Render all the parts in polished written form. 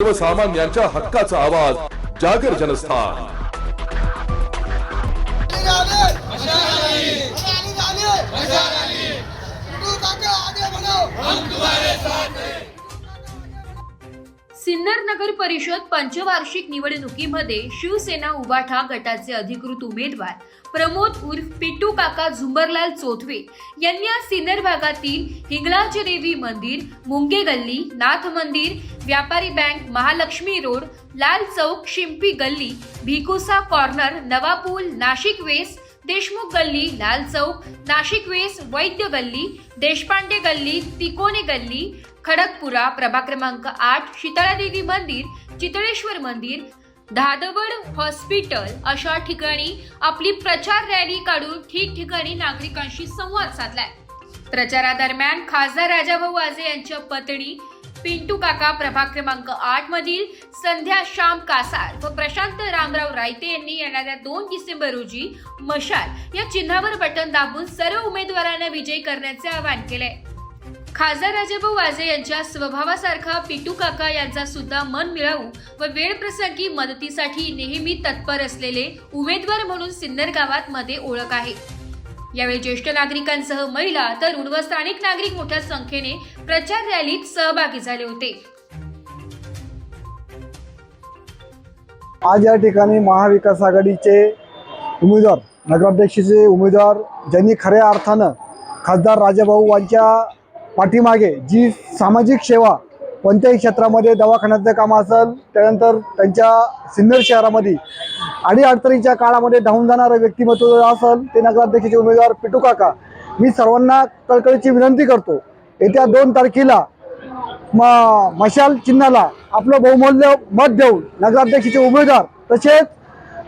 सर्वसामान्यांच्या हक्काचा आवाज जागर जनस्थान। सिन्नर नगर परिषद पंचवार्षिक निवडणुकीमध्ये शिवसेना उबाठा गटाचे अधिकृत उमेदवार प्रमोद उर्फ पिट्टू काका झुंबरलाल चोथवे यांनी आज सिन्नर भागातील हिंगलाज देवी मंदिर, मुंगे गल्ली, नाथ मंदिर, व्यापारी बँक, महालक्ष्मी रोड, लाल चौक, शिंपी गल्ली, भिकुसा कॉर्नर, नवा पूल, नाशिक वेस्ट, देशमुख गल्ली, लाल चौक, नाशिक वेस्ट, वैद्य गल्ली, देशपांडे गल्ली, तिकोने गल्ली, खडकपुरा, प्रभाग क्रमांक 8, शीतळादेवी मंदिर, चितळेश्वर मंदिर, धादवड हॉस्पिटल अशा ठिकाणी आपली प्रचार रॅली काढून ठिकठिकाणी नागरिकांशी संवाद साधलाय। प्रचारादरम्यान खासदार राजाभाऊ वाजे यांच्या पत्नी पिंटू काका प्रभाग क्रमांक 8 मधील संध्या श्याम कासार व प्रशांत रामराव रायते यांनी येणाऱ्या 2 डिसेंबर रोजी मशाल या चिन्हावर बटन दाबून सर्व उमेदवारांना विजयी करण्याचे आवाहन केले। खासदार राजाभाऊ वाजे यांच्या स्वभावासारखा पिट्टू काका यांचा सुद्धा मन मिळावू व वेळ प्रसंगी मदतीसाठी नेहमी तत्पर असलेले उमेदवार म्हणून सिन्नर गावात मध्ये ओळख आहे। यावेळी ज्येष्ठ नागरिकांसह महिला, तरुण व स्थानिक नागरिक मोठ्या संख्येने प्रचार रॅलीत सहभागी झाले होते। आज या ठिकाणी महाविकास आघाडीचे उमेदवार, नगराध्यक्षाचे उमेदवार ज्यांनी खऱ्या अर्थानं खासदार राजाभाऊ यांच्या पाठीमागे जी सामाजिक सेवा कोणत्याही क्षेत्रामध्ये दवाखान्याचं काम असेल, त्यानंतर त्यांच्या सिन्नर शहरामध्ये अडीअडचणीच्या काळामध्ये धावून जाणारं व्यक्तिमत्व असेल ते नगराध्यक्षाचे उमेदवार पिट्टू काका। मी सर्वांना कळकळीची विनंती करतो, येत्या 2 तारखेला मशाल चिन्हाला आपलं बहुमूल्य मत देऊन नगराध्यक्षाचे उमेदवार तसेच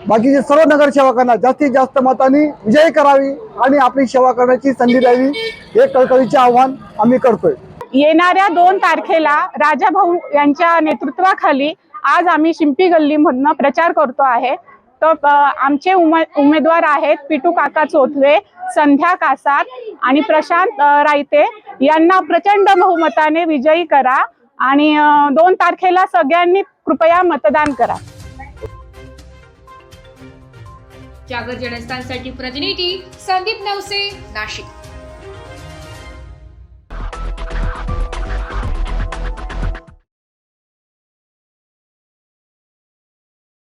बाकीचे सर्व नगरसेवकांना जास्तीत जास्त मतांनी विजयी करावी आणि आपली सेवा करण्याची संधी द्यावी हे कळकळीचे आव्हान आम्ही करतोय। येणाऱ्या 2 तारखेला राजाभाऊ यांच्या नेतृत्वाखाली आज आम्ही शिंपी गल्लीमधून प्रचार करतो आहे। तर आमचे उमेदवार आहेत पिट्टू काका चोथवे, संध्या कासार आणि प्रशांत रायते यांना प्रचंड बहुमताने विजयी करा आणि 2 तारखेला सगळ्यांनी कृपया मतदान करा। जागर जनस्थानसाठी प्रतिनिधी संदीप नवसे, नाशिक।